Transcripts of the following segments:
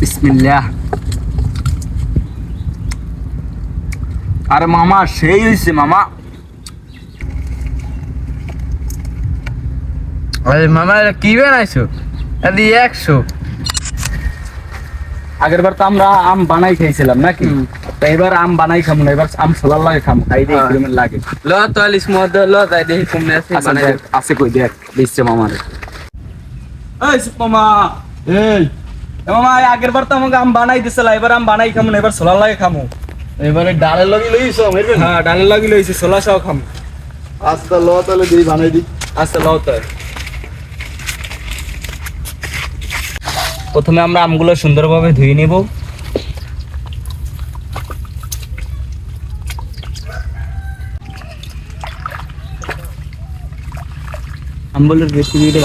বিসমিল্লাহ। আরে মামা সেই হইছে মামা। আরে মামা এটা কি বানাইছো? এদি 100। আগের বার তো আমরা আম বানাই খাইছিলাম নাকি? তো এবার আম বানাই খামু না, এবার আম ছোলার লাগে খামু, খাই দিয়ে কিরকম লাগে। ল তো আলিস মদ ল তাই দেখি কমনে আছে আচ্ছা বানাই দেখ, আছে কই দেখ দিচ্ছে মামারে। এই সুপ মামা, এই মামা আগের বার তো আমাকে আম বানাই দিছিল, এবার আম বানাই খামু না, এবার ছোলার লাগে খামু। এবারে ডালের লাগি লইছো মেরবে না। হ্যাঁ ডালের লাগি লইছি, ছোলা সহ খামু। আস্তে ল তাহলে দিই বানাই দি। আচ্ছা লও তো। প্রথমে আমরা আমগুলো সুন্দরভাবে ধুয়ে নিব। আমগুলোর রেসিপিটা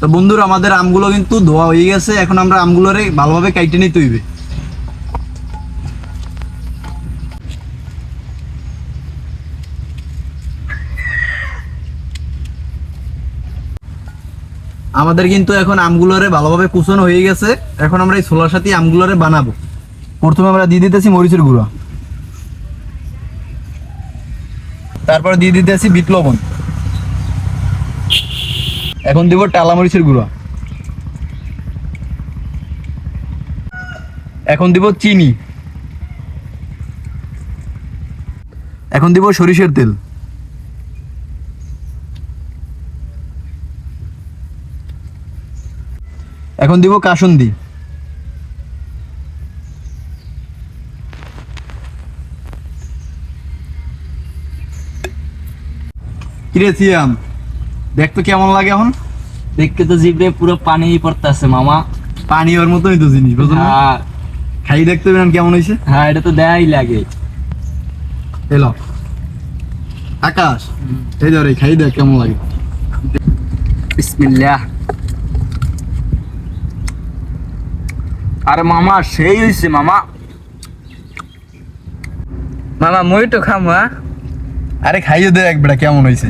তো বন্ধুরা আমাদের আমগুলো কিন্তু ধোয়া হয়ে গেছে, এখন আমরা আমগুলোরে ভালোভাবে কাইটে নিতে হইবে। আমাদের কিন্তু এখন আমগুলোরে ভালোভাবে কুচানো হয়ে গেছে, এখন আমরা এই ছোলার সাথে আমগুলোরে বানাবো। প্রথমে আমরা দিয়ে দিতেছি মরিচের গুঁড়া, তারপরে দিয়ে দিতেছি বিট লবণ, এখন দিব টালা মরিচের গুঁড়া, এখন দিব চিনি, এখন দিব সরিষার তেল, এখন দিব কাসুন্দি, কিরে সিয়াম দেখ তো কেমন লাগে এখন? দেখতে তো জিভে পুরো পানি পড়তেছে মামা। পানি ওর মতনই তো জিনিস, বুঝলো না? হ্যাঁ খাই দেখতে পেলেন কেমন হয়েছে? হ্যাঁ, এটা তো দেয়াই লাগে। এলো আকাশ, এই ধরে খাই দেখ কেমন লাগে। বিসমিল্লাহ। আরে মামা সেই হইছে মামা। মামা মই তো খামু হ্যাঁ। আরে খাইয়ে দে এক বেটা কেমন হয়েছে।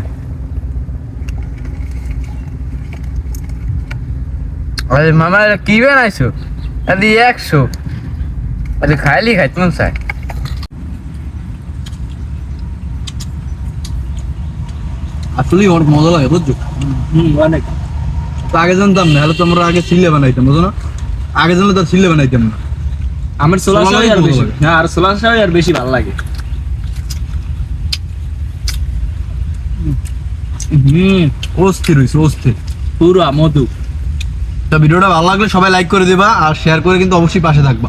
আরে মামা এটা কি বানাইছো? এদি 100। আরে খাইলি খাইতে মন চায়। আসলেই অনেক মজা লাগে বুঝছো। অনেক। তো আগে জানতাম না, হলে তো আমরা আগে চিল্লে বানাইতাম, বুঝো না? আগে জানলে তো চিল্লে বানাইতাম না। আমার ছোলা ছোলা সহ আর ভালো বেশি, লাগে। হ্যাঁ আর ছোলা সহ আর বেশি ভালো লাগে। অস্থির হয়েছে অস্থির। পুরো মধু। তো ভিডিওটা ভালো লাগলে সবাই লাইক করে দিবা আর শেয়ার করে কিন্তু অবশ্যই পাশে থাকবা।